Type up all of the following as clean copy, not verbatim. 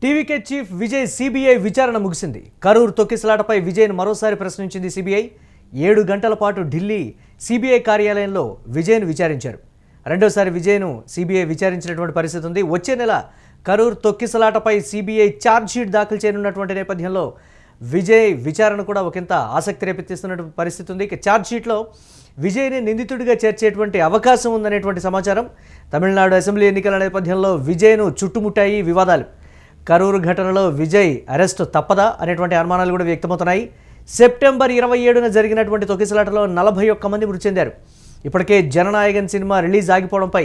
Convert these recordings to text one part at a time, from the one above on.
TVK chief Vijay CBI విచారణ ముగిసింది. కరూర్ తొక్కిసలాటపై విజయ్ను మరోసారి ప్రశ్నించింది సిబిఐ. 7 గంటల పాటు ఢిల్లీ సిబిఐ కార్యాలయంలో విజయ్ను విచారించారు. రెండోసారి విజయ్ను సిబిఐ విచారించినటువంటి పరిస్థితి ఉంది. వచ్చే నెల కరూర్ తొక్కిసలాటపై సిబిఐ ఛార్జ్షీట్ దాఖలు చేయనున్నటువంటి నేపథ్యంలో విజయ్ విచారణ కూడా ఒకంత ఆసక్తి రేపెత్తిస్తున్నటువంటి పరిస్థితి ఉంది. ఇక ఛార్జ్షీట్లో విజయ్ని నిందితుడిగా చేర్చేటువంటి అవకాశం ఉందనేటువంటి సమాచారం. తమిళనాడు అసెంబ్లీ ఎన్నికల నేపథ్యంలో విజయ్ను చుట్టుముట్టాయి వివాదాలు. కరూరు ఘటనలో విజయ్ అరెస్టు తప్పదా అనేటువంటి అనుమానాలు కూడా వ్యక్తమవుతున్నాయి. సెప్టెంబర్ 27న జరిగినటువంటి తొక్కిసలాటలో 41 మంది మృతి చెందారు. ఇప్పటికే జననాయకన్ సినిమా రిలీజ్ ఆగిపోవడంపై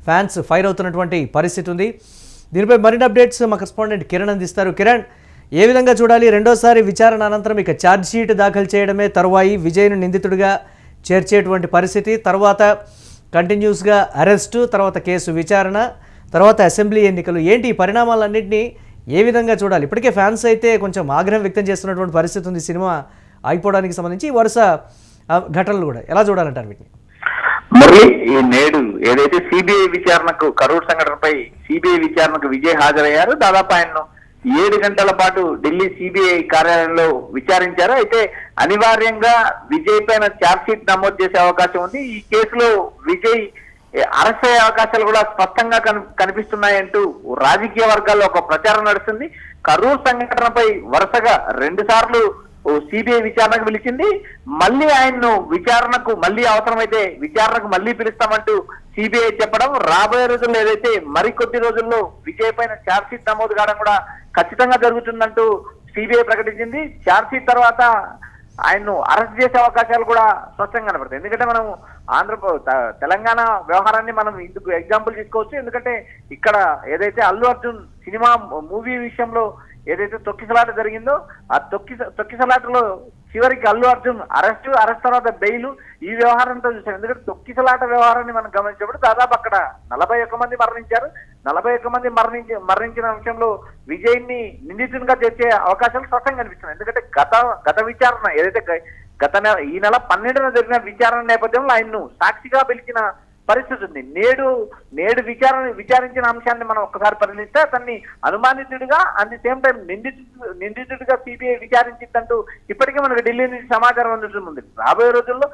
ఫ్యాన్స్ ఫైర్ అవుతున్నటువంటి పరిస్థితి ఉంది. దీనిపై మరిన్ని అప్డేట్స్ మా కరెస్పాండెంట్ కిరణ్ అందిస్తారు. కిరణ్, ఏ విధంగా చూడాలి? రెండోసారి విచారణ అనంతరం ఇక ఛార్జ్షీట్ దాఖలు చేయడమే తరువాయి విజయ్ను నిందితుడిగా చేర్చేటువంటి పరిస్థితి, తర్వాత కంటిన్యూస్గా అరెస్టు, తర్వాత కేసు విచారణ, తర్వాత అసెంబ్లీ ఎన్నికలు. ఏంటి ఈ పరిణామాలన్నింటినీ ఏ విధంగా చూడాలి? ఇప్పటికే ఫ్యాన్స్ అయితే కొంచెం ఆగ్రహం వ్యక్తం చేస్తున్నటువంటి పరిస్థితి ఉంది సినిమా ఆగిపోవడానికి సంబంధించి. వరుస ఘటనలు కూడా ఎలా చూడాలంటారు వీటిని? మరి ఈ నేడు ఏదైతే సిబిఐ విచారణకు కరూర్ సంఘటనపై సిబిఐ విచారణకు విజయ్ హాజరయ్యారు. దాదాపు ఆయన్ను 7 గంటల పాటు ఢిల్లీ సిబిఐ కార్యాలయంలో విచారించారు. అయితే అనివార్యంగా విజయ్ పైన ఛార్జ్షీట్ నమోదు చేసే అవకాశం ఉంది. ఈ కేసులో విజయ్ అరెస్ట్ అయ్యే అవకాశాలు కూడా స్పష్టంగా కనిపిస్తున్నాయంటూ రాజకీయ వర్గాల్లో ఒక ప్రచారం నడుస్తుంది. కరూర్ సంఘటనపై వరుసగా 2 సార్లు సిబిఐ విచారణకు పిలిచింది. మళ్ళీ ఆయన్ను విచారణకు అవసరమైతే విచారణకు మళ్ళీ పిలుస్తామంటూ సిబిఐ చెప్పడం, రాబోయే రోజుల్లో ఏదైతే మరికొద్ది రోజుల్లో విజయ్ పైన ఛార్జ్షీట్ నమోదు కావడం కూడా ఖచ్చితంగా జరుగుతుందంటూ సిబిఐ ప్రకటించింది. ఛార్జ్షీట్ తర్వాత ఆయన్ను అరెస్ట్ చేసే అవకాశాలు కూడా స్పష్టంగా కనపడతాయి. ఎందుకంటే మనం తెలంగాణ వ్యవహారాన్ని మనం ఇందుకు ఎగ్జాంపుల్ తీసుకోవచ్చు. ఎందుకంటే ఇక్కడ ఏదైతే అల్లు అర్జున్ సినిమా మూవీ విషయంలో ఏదైతే తొక్కిసలాట జరిగిందో ఆ తొక్కిసలాటలో చివరికి అల్లు అర్జున్ అరెస్ట్ తర్వాత బెయిల్, ఈ వ్యవహారంతో చూసాం. ఎందుకంటే తొక్కిసలాట వ్యవహారాన్ని మనం గమనించినప్పుడు దాదాపు అక్కడ 41 మంది మరణించారు. 41 మంది మరణించిన అంశంలో విజయ్ని నిందితునిగా చేర్చే అవకాశాలు స్పష్టంగా కనిపిస్తున్నాయి. ఎందుకంటే గత విచారణ ఏదైతే ఈ నెల 12న జరిగిన విచారణ నేపథ్యంలో ఆయన్ను సాక్షిగా పిలిచిన పరిస్థితి ఉంది. నేడు విచారించిన అంశాన్ని మనం ఒక్కసారి పరిశీలిస్తే అతన్ని అనుమానితుడిగా అట్ ది సేమ్ టైం నిందితుడిగా సిబిఐ విచారించిందంటూ ఇప్పటికే మనకు ఢిల్లీ నుంచి సమాచారం అందుతుంది. రాబోయే రోజుల్లో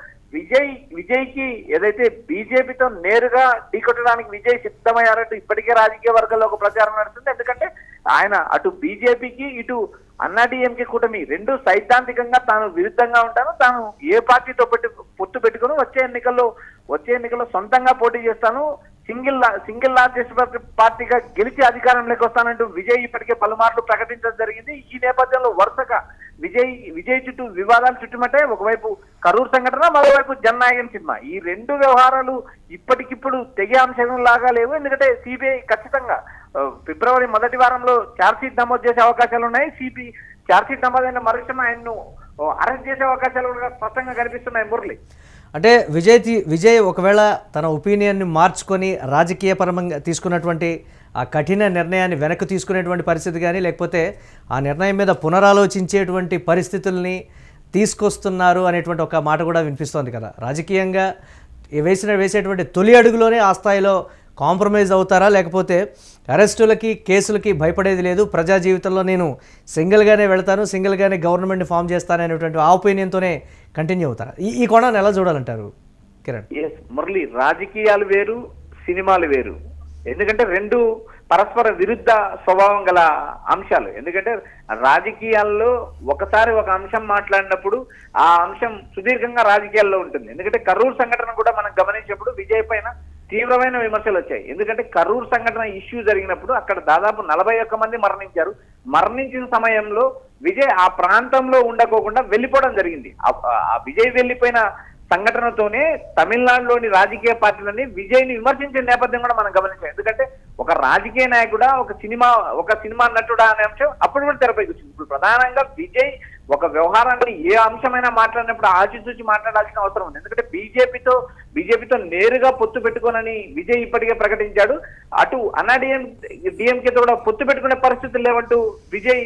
విజయ్కి ఏదైతే బీజేపీతో నేరుగా ఢీకొట్టడానికి విజయ్ సిద్ధమయ్యారంటూ ఇప్పటికే రాజకీయ వర్గాల్లో ఒక ప్రచారం నడుస్తుంది. ఎందుకంటే ఆయన అటు బీజేపీకి ఇటు అన్నాడీఎంకే కూటమి రెండు సైద్ధాంతికంగా తాను విరుద్ధంగా ఉంటాను, తాను ఏ పార్టీతో పొత్తు పెట్టుకుని వచ్చే ఎన్నికల్లో సొంతంగా పోటీ చేస్తాను, సింగిల్ లార్జెస్ట్ పార్టీగా గెలిచి అధికారంలోకి వస్తానంటూ విజయ్ ఇప్పటికే పలుమార్లు ప్రకటించడం జరిగింది. ఈ నేపథ్యంలో వరుసగా విజయ్ చుట్టూ వివాదాలు చుట్టుమంటే ఒకవైపు కరూర్ సంఘటన, మరోవైపు జననాయకన్ సినిమా, ఈ 2 వ్యవహారాలు ఇప్పటికిప్పుడు తెగే అంశం లాగా లేవు. ఎందుకంటే సిబిఐ ఖచ్చితంగా ఫిబ్రవరి మొదటి వారంలో ఛార్జ్షీట్ నమోదు చేసే అవకాశాలు ఉన్నాయి. ఛార్జ్షీట్ నమోదైన మరుక్షణం ఆయన్ను అరెస్ట్ చేసే అవకాశాలు కూడా స్పష్టంగా కనిపిస్తున్నాయి. మురళి, అంటే విజయ్ ఒకవేళ తన ఒపీనియన్ని మార్చుకొని రాజకీయ పరంగా తీసుకున్నటువంటి ఆ కఠిన నిర్ణయాన్ని వెనక్కి తీసుకునేటువంటి పరిస్థితి కానీ, లేకపోతే ఆ నిర్ణయం మీద పునరాలోచించేటువంటి పరిస్థితుల్ని తీసుకొస్తున్నారు అనేటువంటి ఒక మాట కూడా వినిపిస్తోంది కదా. రాజకీయంగా వేసేటువంటి తొలి అడుగులోనే ఆ స్థాయిలో కాంప్రమైజ్ అవుతారా, లేకపోతే అరెస్టులకి కేసులకి భయపడేది లేదు, ప్రజా జీవితంలో నేను సింగిల్గానే వెళ్తాను, సింగిల్గానే గవర్నమెంట్ని ఫామ్ చేస్తాను అనేటువంటి ఆ ఒపీనియన్తోనే కంటిన్యూ అవుతారా? ఈ కోణాన్ని ఎలా చూడాలంటారు కిరణ్? మురళి, రాజకీయాలు వేరు, సినిమాలు వేరు. ఎందుకంటే 2 పరస్పర విరుద్ధ స్వభావం గల అంశాలు. ఎందుకంటే రాజకీయాల్లో ఒకసారి ఒక అంశం మాట్లాడినప్పుడు ఆ అంశం సుదీర్ఘంగా రాజకీయాల్లో ఉంటుంది. ఎందుకంటే కరూర్ సంఘటన కూడా మనం గమనించినప్పుడు విజయ్ పైన తీవ్రమైన విమర్శలు వచ్చాయి. ఎందుకంటే కరూర్ సంఘటన ఇష్యూ జరిగినప్పుడు అక్కడ దాదాపు 41 మంది మరణించిన సమయంలో విజయ్ ఆ ప్రాంతంలో ఉండకోకుండా వెళ్ళిపోవడం జరిగింది. ఆ విజయ్ వెళ్ళిపోయిన సంఘటనతోనే తమిళనాడులోని రాజకీయ పార్టీలని విజయ్ని విమర్శించే నేపథ్యం కూడా మనం గమనించాం. ఎందుకంటే ఒక రాజకీయ నాయకుడా, ఒక సినిమా నటుడా అనే అంశం అప్పుడు కూడా తెరపైకి వచ్చింది. ఇప్పుడు ప్రధానంగా విజయ్ ఒక వ్యవహారాన్ని ఏ అంశమైనా మాట్లాడినప్పుడు ఆచితూచి మాట్లాడాల్సిన అవసరం ఉంది. ఎందుకంటే బీజేపీతో నేరుగా పొత్తు పెట్టుకోనని విజయ్ ఇప్పటికే ప్రకటించాడు. అటు అన్నాడీఎంకేతో కూడా పొత్తు పెట్టుకునే పరిస్థితులు లేవంటూ విజయ్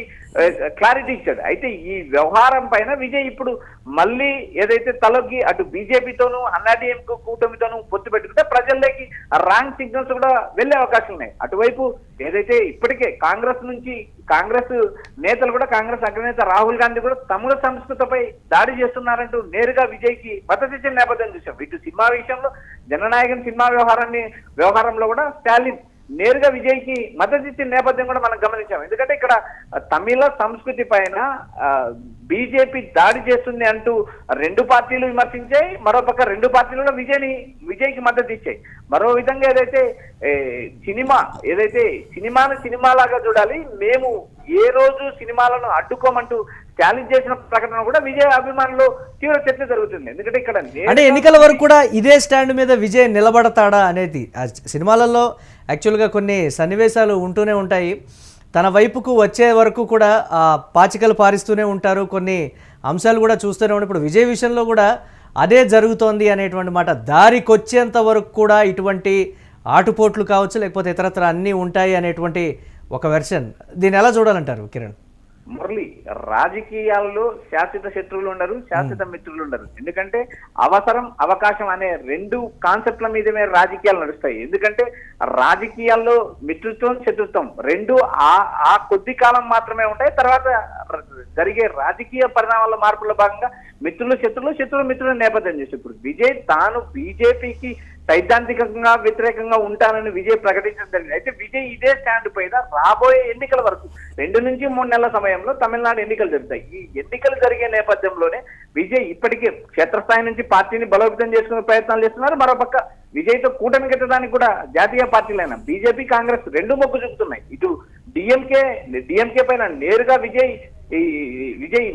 క్లారిటీ ఇచ్చాడు. అయితే ఈ వ్యవహారం పైన విజయ్ ఇప్పుడు మళ్ళీ ఏదైతే తలొగ్గి అటు బీజేపీతోనూ అన్నాడీఎంకే కూటమితోనూ పొత్తు పెట్టుకుంటే ప్రజల్లోకి రాంగ్ సిగ్నల్స్ కూడా వెళ్లే అవకాశం ఉన్నాయి. అటువైపు ఏదైతే ఇప్పటికే కాంగ్రెస్ నేతలు కూడా, కాంగ్రెస్ అగ్రనేత రాహుల్ గాంధీ కూడా తమిళ సంస్కృతిపై దాడి చేస్తున్నారంటూ నేరుగా విజయ్ కి మద్దతు ఇచ్చిన నేపథ్యం చూసాం. ఇటు సినిమా విషయంలో జననాయకన్ సినిమా వ్యవహారంలో కూడా స్టాలిన్ నేరుగా విజయ్ కి మద్దతు ఇచ్చిన నేపథ్యం కూడా మనం గమనించాం. ఎందుకంటే ఇక్కడ తమిళ సంస్కృతి పైన బీజేపీ దాడి చేస్తుంది అంటూ రెండు పార్టీలు విమర్శించాయి, మరోపక్క రెండు పార్టీలు కూడా విజయ్కి మద్దతు ఇచ్చాయి. మరో విధంగా ఏదైతే సినిమాను సినిమాలాగా చూడాలి, మేము ఏ రోజు సినిమాలను అడ్డుకోమంటూ ఛాలెంజ్ చేసిన ప్రకటన కూడా విజయ్ అభిమానులు తీవ్ర చర్చ జరుగుతుంది. ఎందుకంటే ఇక్కడ అంటే ఎన్నికల వరకు కూడా ఇదే స్టాండ్ మీద విజయ్ నిలబడతాడా అనేది, సినిమాలలో యాక్చువల్గా కొన్ని సన్నివేశాలు ఉంటూనే ఉంటాయి, తన వైపుకు వచ్చే వరకు కూడా పాచికలు పారిస్తూనే ఉంటారు, కొన్ని అంశాలు కూడా చూస్తూనే ఉంటారు. ఇప్పుడు విజయ్ విషయంలో కూడా అదే జరుగుతోంది అనేటువంటి మాట, దారికొచ్చేంత వరకు కూడా ఇటువంటి ఆటుపోట్లు కావచ్చు, లేకపోతే ఇతరత్ర అన్నీ ఉంటాయి అనేటువంటి ఒక వెర్షన్. దీన్ని ఎలా చూడాలంటారు కిరణ్? మురళి, రాజకీయాల్లో శాశ్వత శత్రువులు ఉండరు, శాశ్వత మిత్రులు ఉండరు. ఎందుకంటే అవకాశం అనే రెండు కాన్సెప్ట్ల మీదమే రాజకీయాలు నడుస్తాయి. ఎందుకంటే రాజకీయాల్లో మిత్రుత్వం, శత్రుత్వం రెండు ఆ కొద్ది కాలం మాత్రమే ఉంటాయి. తర్వాత జరిగే రాజకీయ పరిణామాల మార్పుల భాగంగా మిత్రులు శత్రువులు మిత్రుల నేపథ్యం చేసి ఇప్పుడు విజయ్ తాను బీజేపీకి సైద్ధాంతికంగా వ్యతిరేకంగా ఉంటానని విజయ్ ప్రకటించడం జరిగింది. అయితే విజయ్ ఇదే స్టాండ్ పైన రాబోయే ఎన్నికల వరకు 2 నుంచి 3 నెలల సమయంలో తమిళనాడు ఎన్నికలు జరుగుతాయి. ఈ ఎన్నికలు జరిగే నేపథ్యంలోనే విజయ్ ఇప్పటికే క్షేత్రస్థాయి నుంచి పార్టీని బలోపేతం చేసుకునే ప్రయత్నాలు చేస్తున్నారు. మరోపక్క విజయ్తో కూటమి కట్టడానికి కూడా జాతీయ పార్టీలైన బీజేపీ, కాంగ్రెస్ రెండు మొగ్గు చూపుతున్నాయి. ఇటు డిఎంకే పైన నేరుగా విజయ్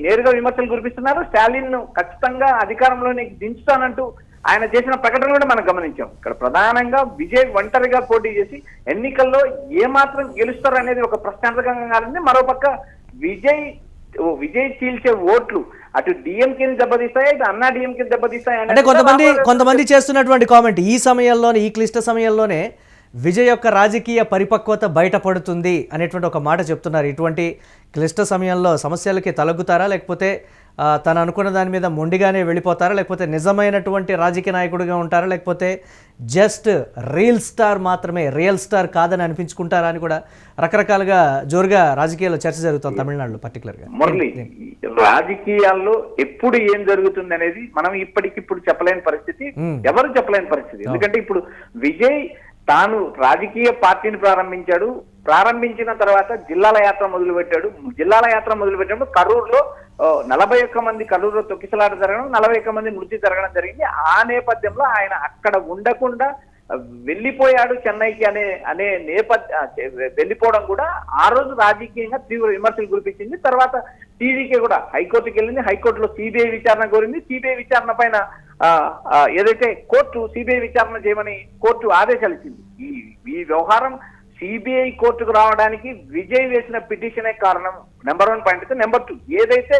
నేరుగా విమర్శలు కురిపిస్తున్నారు. స్టాలిన్ ను ఖచ్చితంగా అధికారంలోకి దించుతానంటూ ఆయన చేసిన ప్రకటన కూడా మనం గమనించాం. ఇక్కడ ప్రధానంగా విజయ్ ఒంటరిగా పోటీ చేసి ఎన్నికల్లో ఏమాత్రం గెలుస్తారు అనేది ఒక ప్రశ్నార్థకంగా మారింది. మరోపక్క విజయ్ చీల్చే ఓట్లు అటు డిఎంకేని దెబ్బతీస్తాయి, ఇటు అన్నా డిఎంకేని దెబ్బతీస్తాయి. అంటే కొంతమంది చేస్తున్నటువంటి కామెంట్, ఈ సమయంలోనే, ఈ క్లిష్ట సమయంలోనే విజయ్ యొక్క రాజకీయ పరిపక్వత బయటపడుతుంది అనేటువంటి ఒక మాట చెప్తున్నారు. ఇటువంటి క్లిష్ట సమయంలో సమస్యలకి తలగ్గుతారా, లేకపోతే తను అనుకున్న దాని మీద మొండిగానే వెళ్ళిపోతారా, లేకపోతే నిజమైనటువంటి రాజకీయ నాయకుడిగా ఉంటారా, లేకపోతే జస్ట్ రియల్ స్టార్ మాత్రమే, రియల్ స్టార్ కాదని అనిపించుకుంటారా అని కూడా రకరకాలుగా జోరుగా రాజకీయాల్లో చర్చ జరుగుతుంది తమిళనాడులో పర్టికులర్గా. మురళి, రాజకీయాల్లో ఎప్పుడు ఏం జరుగుతుంది అనేది మనం ఇప్పటికిప్పుడు చెప్పలేని పరిస్థితి, ఎవరు చెప్పలేని పరిస్థితి. ఎందుకంటే ఇప్పుడు విజయ్ తాను రాజకీయ పార్టీని ప్రారంభించిన తర్వాత జిల్లాల యాత్ర మొదలుపెట్టాడు. కరూరులో 41 మంది కరూరులో తొక్కిసలాట జరగడం, 41 మంది మృతి జరగడం జరిగింది. ఆ నేపథ్యంలో ఆయన అక్కడ ఉండకుండా వెళ్ళిపోయాడు చెన్నైకి అనే వెళ్ళిపోవడం కూడా ఆ రోజు రాజకీయంగా తీవ్ర విమర్శలు కురిపించింది. తర్వాత టీడీకే కూడా హైకోర్టుకి వెళ్ళింది. హైకోర్టులో సిబిఐ విచారణ కోరింది. సిబిఐ విచారణ పైన ఏదైతే కోర్టు సిబిఐ విచారణ చేయమని కోర్టు ఆదేశాలు ఇచ్చింది. ఈ వ్యవహారం సిబిఐ కోర్టుకు రావడానికి విజయ్ వేసిన పిటిషనే కారణం, నెంబర్ 1 పాయింట్. అయితే నెంబర్ 2, ఏదైతే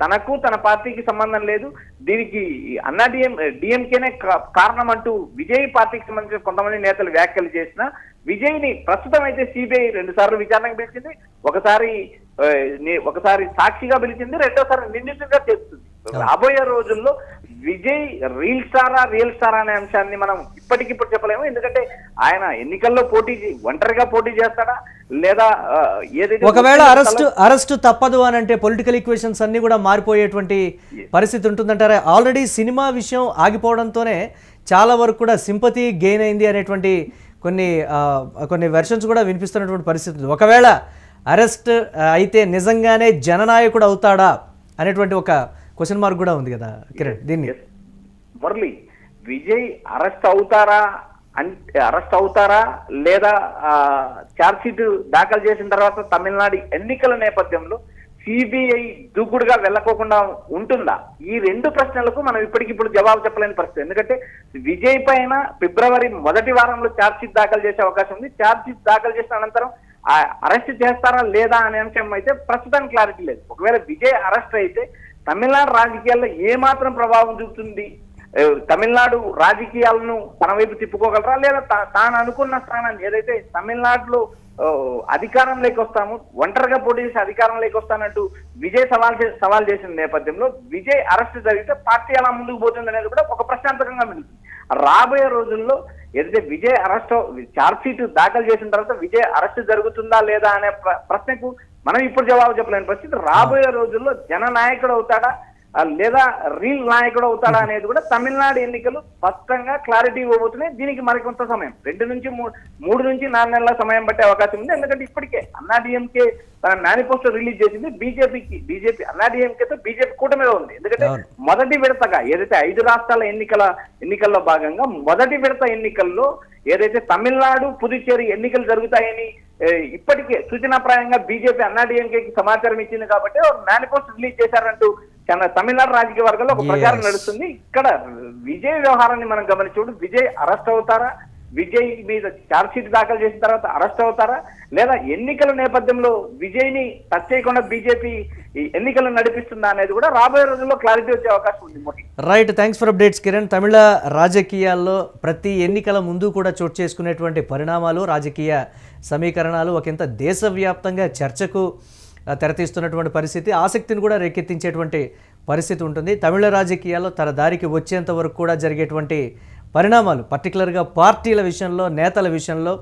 తనకు తన పార్టీకి సంబంధం లేదు, దీనికి అన్నా డిఎంకేనే కారణం అంటూ విజయ్ పార్టీకి సంబంధించిన కొంతమంది నేతలు వ్యాఖ్యలు చేసిన విజయ్ని ప్రస్తుతం అయితే సిబిఐ 2 సార్లు విచారణకు పిలిచింది. ఒకసారి సాక్షిగా పిలిచింది, రెండోసారి నిందితుడిగా చేస్తుంది. రాబోయే రోజుల్లో విజయ్ రియల్ స్టారా అనే అంశాన్ని మనం ఇప్పటికిప్పుడు చెప్పలేము. ఎందుకంటే ఆయన ఎన్నికల్లో ఒంటరిగా పోటీ చేస్తాడా, లేదా ఏదైతే ఒకవేళ అరెస్ట్ తప్పదు అని అంటే పొలిటికల్ ఈక్వేషన్స్ అన్ని కూడా మారిపోయేటువంటి పరిస్థితి ఉంటుందంటారా? ఆల్రెడీ సినిమా విషయం ఆగిపోవడంతోనే చాలా వరకు కూడా సింపతి గెయిన్ అయింది అనేటువంటి కొన్ని వెర్షన్స్ కూడా వినిపిస్తున్నటువంటి పరిస్థితి. ఒకవేళ అరెస్ట్ అయితే నిజంగానే జననాయకుడు అవుతాడా అనేటువంటి ఒక క్వశ్చన్ మార్క్ కూడా ఉంది కదా కిరణ్. దీన్ని మురళి, విజయ్ అరెస్ట్ అవుతారా లేదా ఛార్జ్ షీట్ దాఖలు చేసిన తర్వాత తమిళనాడు ఎన్నికల నేపథ్యంలో సిబిఐ దూకుడుగా వెళ్ళకోకుండా ఉంటుందా? ఈ 2 ప్రశ్నలకు మనం ఇప్పటికిప్పుడు జవాబు చెప్పలేని పరిస్థితి. ఎందుకంటే విజయ్ పైన ఫిబ్రవరి 1వ వారంలో ఛార్జ్ షీట్ దాఖలు చేసే అవకాశం ఉంది. ఛార్జ్ షీట్ దాఖలు చేసిన అనంతరం అరెస్ట్ చేస్తారా లేదా అనే అంశం అయితే ప్రస్తుతానికి క్లారిటీ లేదు. ఒకవేళ విజయ్ అరెస్ట్ అయితే తమిళనాడు రాజకీయాల్లో ఏమాత్రం ప్రభావం చూపుతుంది, తమిళనాడు రాజకీయాలను తన వైపు తిప్పుకోగలరా, లేదా తాను అనుకున్న స్థానాన్ని ఏదైతే తమిళనాడులో ఓ, అధికారంలోకి వస్తాము, ఒంటరిగా పోటీ చేసి అధికారంలోకి వస్తానంటూ విజయ్ సవాల్ చేసిన నేపథ్యంలో విజయ్ అరెస్ట్ జరిగితే పార్టీ ఎలా ముందుకు పోతుంది అనేది కూడా ఒక ప్రశ్నార్థకంగా మిగులుతుంది. రాబోయే రోజుల్లో ఏదైతే విజయ్ అరెస్ట్ ఛార్జ్ షీట్ దాఖలు చేసిన తర్వాత విజయ్ అరెస్ట్ జరుగుతుందా లేదా అనే ప్రశ్నకు మనం ఇప్పుడు జవాబు చెప్పలేని పరిస్థితి. రాబోయే రోజుల్లో జననాయకుడు అవుతాడా లేదా రీల్ నాయకుడు అవుతాడా అనేది కూడా తమిళనాడు ఎన్నికలు స్పష్టంగా క్లారిటీ ఇవ్వబోతున్నాయి. దీనికి మరికొంత సమయం 2 నుంచి 3 నుంచి 4 నెలల సమయం పట్టే అవకాశం ఉంది. ఎందుకంటే ఇప్పటికే అన్నాడీఎంకే తన మేనిఫెస్టో రిలీజ్ చేసింది. బీజేపీ అన్నాడీఎంకేతో బీజేపీ కూటమిలో ఉంది. ఎందుకంటే మొదటి విడతగా ఏదైతే 5 రాష్ట్రాల ఎన్నికల్లో భాగంగా మొదటి విడత ఎన్నికల్లో ఏదైతే తమిళనాడు పుదుచ్చేరి ఎన్నికలు జరుగుతాయని ఇప్పటికే సూచనాప్రాయంగా బీజేపీ అన్నాడీఎంకేకి సమాచారం ఇచ్చింది కాబట్టి మేనిఫెస్టో రిలీజ్ చేశారంటూ తమిళనాడు రాజకీయ వర్గంలో ఒక ప్రచారం నడుస్తుంది. ఇక్కడ విజయ్ వ్యవహారాన్ని మనం గమనించు, విజయ్ అరెస్ట్ అవుతారా, విజయ్ మీద ఛార్జ్ షీట్ దాఖలు చేసిన తర్వాత అరెస్ట్ అవుతారా, లేదా ఎన్నికల నేపథ్యంలో విజయ్ ని టచ్ చేయకుండా బీజేపీ ఎన్నికలను నడిపిస్తుందా అనేది కూడా రాబోయే రోజుల్లో క్లారిటీ వచ్చే అవకాశం ఉంది. Modi right, thanks for updates Kiran. Tamil రాజకీయాల్లో ప్రతి ఎన్నికల ముందు కూడా చోటు చేసుకునేటువంటి పరిణామాలు, రాజకీయ సమీకరణాలు ఒకంత దేశవ్యాప్తంగా చర్చకు తెరతీస్తున్నటువంటి పరిస్థితి, ఆసక్తిని కూడా రేకెత్తించేటువంటి పరిస్థితి ఉంటుంది. తమిళ రాజకీయాల్లో తన దారికి వచ్చేంత వరకు కూడా జరిగేటువంటి పరిణామాలు, పర్టికులర్గా పార్టీల విషయంలో, నేతల విషయంలో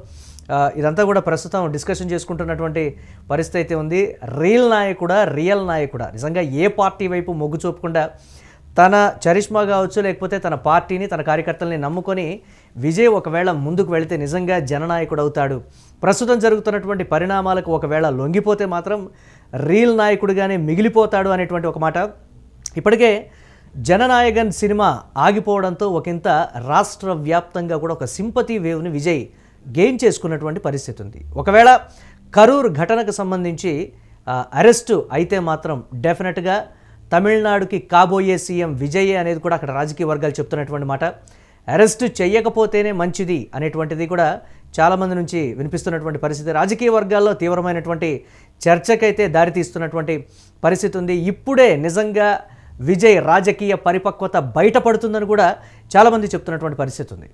ఇదంతా కూడా ప్రస్తుతం డిస్కషన్ చేసుకుంటున్నటువంటి పరిస్థితి అయితే ఉంది. రియల్ నాయకుడా నిజంగా ఏ పార్టీ వైపు మొగ్గు చూపకుండా తన చరిష్మా కావచ్చు, లేకపోతే తన పార్టీని, తన కార్యకర్తల్ని నమ్ముకొని విజయ్ ఒకవేళ ముందుకు వెళితే నిజంగా జననాయకుడు అవుతాడు. ప్రస్తుతం జరుగుతున్నటువంటి పరిణామాలకు ఒకవేళ లొంగిపోతే మాత్రం రియల్ నాయకుడిగానే మిగిలిపోతాడు అనేటువంటి ఒక మాట. ఇప్పటికే జననాయకన్ సినిమా ఆగిపోవడంతో ఒకంత రాష్ట్ర వ్యాప్తంగా కూడా ఒక సింపతి వేవ్ని విజయ్ గెయిన్ చేసుకున్నటువంటి పరిస్థితి ఉంది. ఒకవేళ కరూర్ ఘటనకు సంబంధించి అరెస్టు అయితే మాత్రం డెఫినెట్గా తమిళనాడుకి కాబోయే సీఎం విజయ్ అనేది కూడా అక్కడ రాజకీయ వర్గాలు చెప్తున్నటువంటి మాట. అరెస్టు చేయకపోతేనే మంచిది అనేటువంటిది కూడా చాలామంది నుంచి వినిపిస్తున్నటువంటి పరిస్థితి. రాజకీయ వర్గాల్లో తీవ్రమైనటువంటి చర్చకైతే దారితీస్తున్నటువంటి పరిస్థితి ఉంది. ఇప్పుడే నిజంగా విజయ్ రాజకీయ పరిపక్వత బయటపడుతుందని కూడా చాలామంది చెప్తున్నటువంటి పరిస్థితి ఉంది.